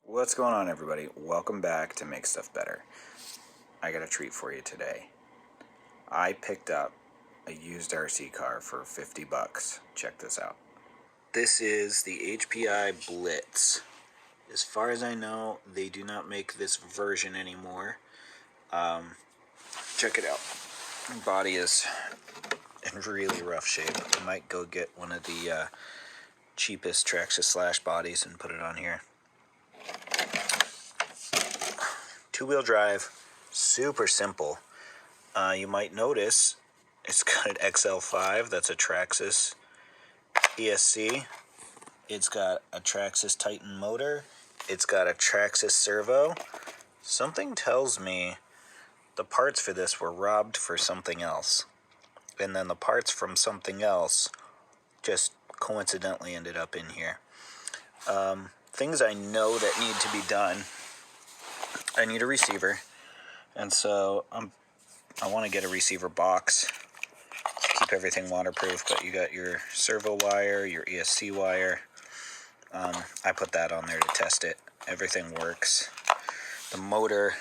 What's going on, everybody? Welcome back to Make Stuff Better. I got a treat for you today. I picked up a used RC car for 50 bucks. Check this out. This is the HPI Blits. As far as I know, they do not make this version anymore. Check it out. The body is in really rough shape. I might go get one of the cheapest Traxxas Slash bodies and put it on here. Two-wheel drive, super simple. You might notice it's got an XL5, that's a Traxxas ESC. It's got a Traxxas Titan motor. It's got a Traxxas Servo. Something tells me the parts for this were robbed for something else. And then the parts from something else just coincidentally ended up in here. Things I know that need to be done. I need a receiver. And so I want to get a receiver box to keep everything waterproof, but you got your servo wire, your ESC wire. I put that on there to test it. Everything works. The motor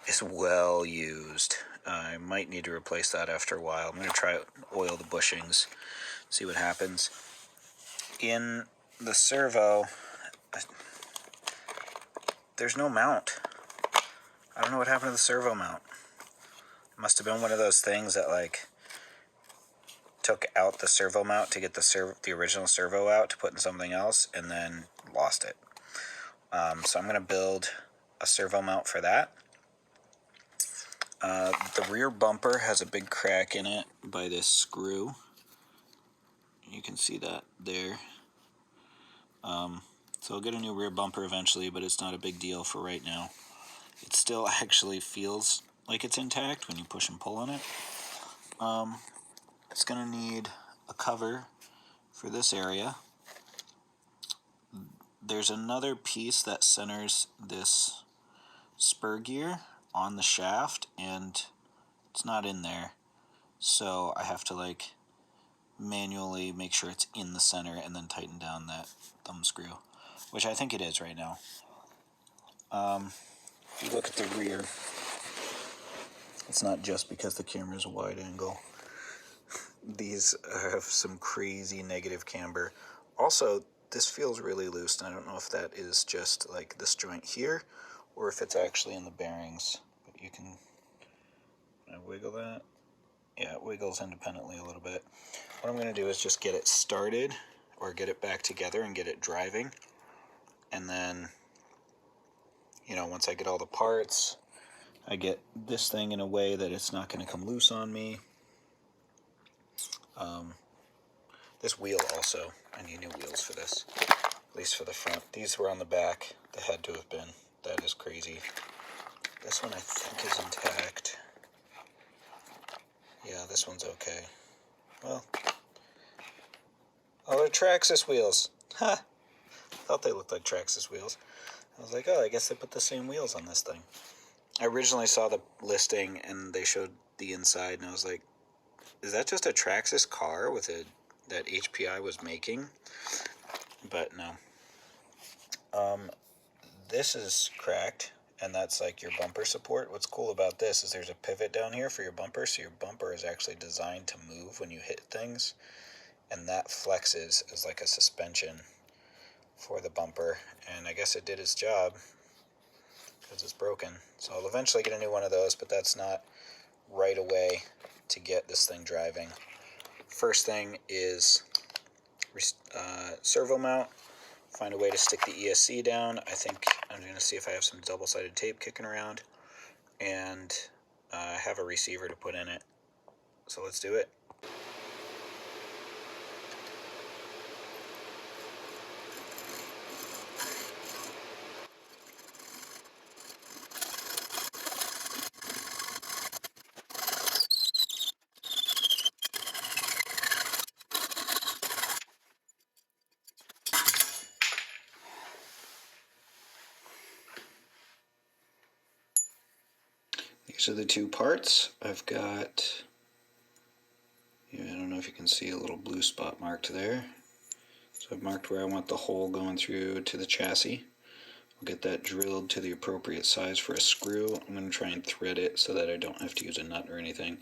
is well used. I might need to replace that after a while. I'm going to try oil the bushings, see what happens. In the servo, there's no mount. I don't know what happened to the servo mount. It must have been one of those things that took out the servo mount to get the original servo out to put in something else and then lost it. So I'm going to build a servo mount for that. The rear bumper has a big crack in it by this screw. You can see that there. So I'll get a new rear bumper eventually, but it's not a big deal for right now. It still actually feels like it's intact when you push and pull on it. It's going to need a cover for this area. There's another piece that centers this spur gear on the shaft, and it's not in there. So I have to manually make sure it's in the center and then tighten down that thumb screw, which I think it is right now. If you look at the rear, it's not just because the camera's a wide angle. These have some crazy negative camber. Also, this feels really loose, and I don't know if that is just this joint here or if it's actually in the bearings. But you can wiggle that. Yeah, it wiggles independently a little bit. What I'm going to do is just get it started or get it back together and get it driving. And then, once I get all the parts, I get this thing in a way that it's not going to come loose on me. This wheel also, I need new wheels for this, at least for the front. These were on the back. They had to have been. That is crazy. This one I think is intact. Yeah, this one's okay. Well, oh, they're Traxxas wheels. Ha! Thought they looked like Traxxas wheels. I was like, oh, I guess they put the same wheels on this thing. I originally saw the listing and they showed the inside, and I was like, is that just a Traxxas car with that HPI was making? But no. This is cracked, and that's your bumper support. What's cool about this is there's a pivot down here for your bumper, so your bumper is actually designed to move when you hit things, and that flexes as a suspension for the bumper, and I guess it did its job because it's broken. So I'll eventually get a new one of those, but that's not right away to get this thing driving. First thing is servo mount. Find a way to stick the ESC down. I think I'm going to see if I have some double-sided tape kicking around, and have a receiver to put in it. So let's do it. These are the two parts. I've got, I don't know if you can see a little blue spot marked there. So I've marked where I want the hole going through to the chassis. I'll get that drilled to the appropriate size for a screw. I'm going to try and thread it so that I don't have to use a nut or anything.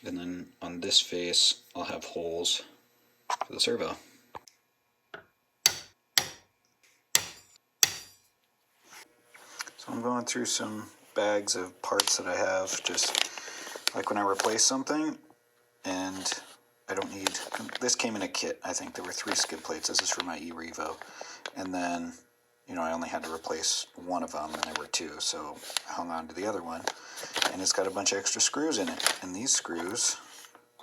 And then on this face, I'll have holes for the servo. So I'm going through some bags of parts that I have, just like when I replace something, and I don't need, this came in a kit, I think there were 3 skid plates. This is for my e-Revo. And then, you know, I only had to replace one of them, and there were 2, so I hung on to the other one. And it's got a bunch of extra screws in it. And these screws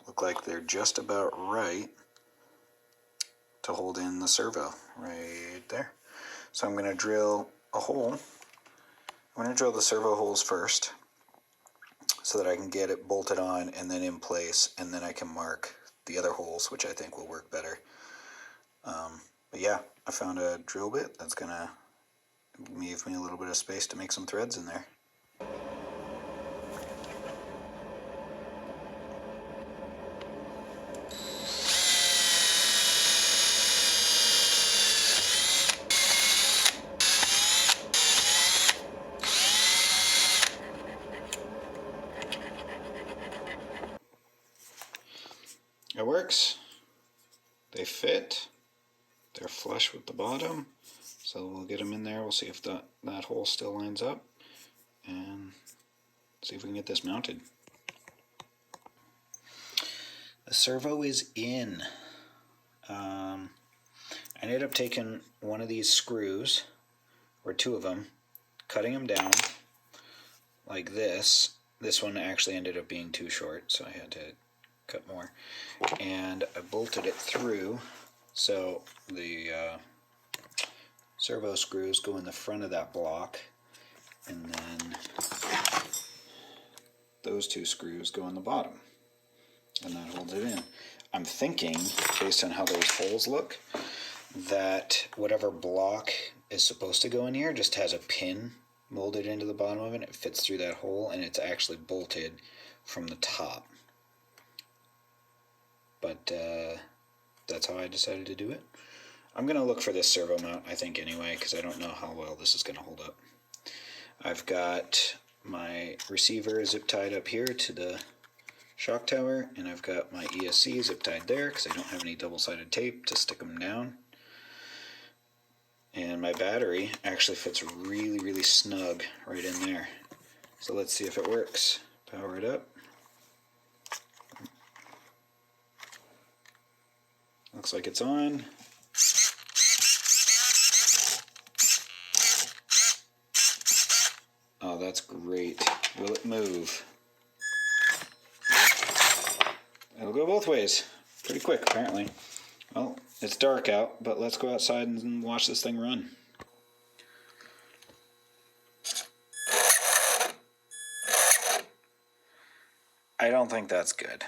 look like they're just about right to hold in the servo, right there. So I'm going to drill a hole. I'm going to drill the servo holes first, so that I can get it bolted on and then in place, and then I can mark the other holes, which I think will work better. But yeah, I found a drill bit that's gonna give me a little bit of space to make some threads in there. It works. They fit. They're flush with the bottom. So we'll get them in there. We'll see if that hole still lines up, and see if we can get this mounted. The servo is in. I ended up taking one of these screws, or 2 of them, cutting them down like this. This one actually ended up being too short, so I had to cut more. And I bolted it through, so the servo screws go in the front of that block, and then those 2 screws go in the bottom, and that holds it in. I'm thinking, based on how those holes look, that whatever block is supposed to go in here just has a pin molded into the bottom of it. It fits through that hole, and it's actually bolted from the top. But that's how I decided to do it. I'm going to look for this servo mount, I think, anyway, because I don't know how well this is going to hold up. I've got my receiver zip tied up here to the shock tower, and I've got my ESC zip tied there because I don't have any double-sided tape to stick them down. And my battery actually fits really, really snug right in there. So let's see if it works. Power it up. Looks like it's on. Oh, that's great. Will it move? It'll go both ways. Pretty quick, apparently. Well, it's dark out, but let's go outside and watch this thing run. I don't think that's good.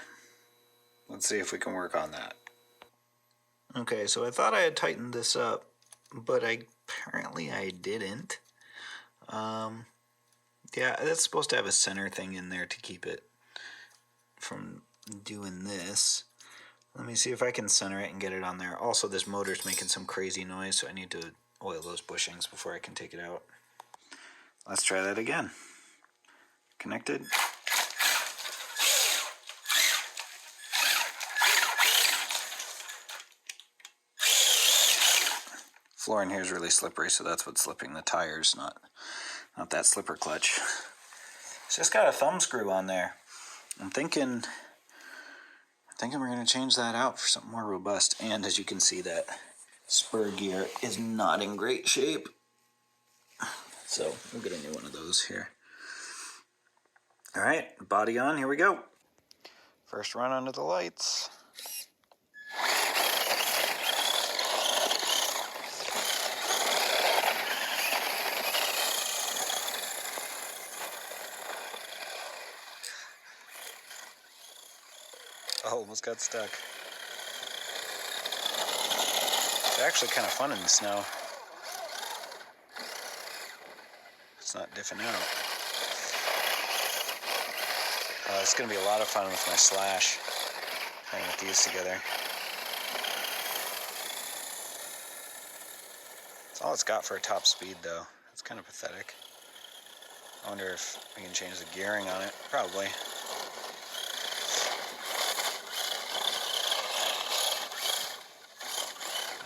Let's see if we can work on that. Okay, so I thought I had tightened this up, but apparently I didn't. Yeah, that's supposed to have a center thing in there to keep it from doing this. Let me see if I can center it and get it on there. Also, this motor's making some crazy noise, so I need to oil those bushings before I can take it out. Let's try that again. Connected. Floor in here is really slippery, so that's what's slipping the tires, not that slipper clutch. It's just got a thumb screw on there. I'm thinking we're going to change that out for something more robust. And as you can see, that spur gear is not in great shape. So we'll get a new one of those here. All right, body on, here we go. First run under the lights. Oh, almost got stuck. It's actually kind of fun in the snow. It's not diffing out. It's going to be a lot of fun with my slash, trying to get these together. That's all it's got for a top speed, though. It's kind of pathetic. I wonder if we can change the gearing on it. Probably.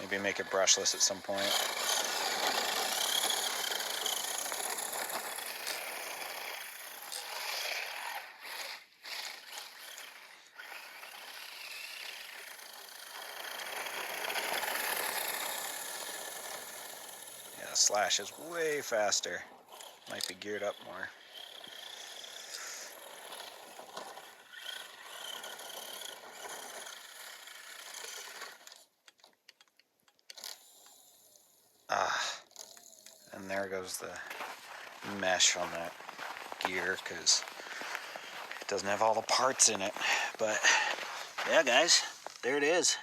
Maybe make it brushless at some point. Yeah, the slash is way faster. Might be geared up more. And there goes the mesh on that gear because it doesn't have all the parts in it. But yeah, guys, there it is.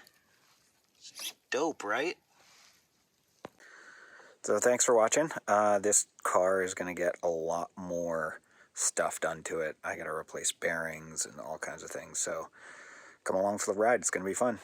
Dope, right? So thanks for watching. This car is going to get a lot more stuff done to it. I got to replace bearings and all kinds of things. So come along for the ride. It's going to be fun.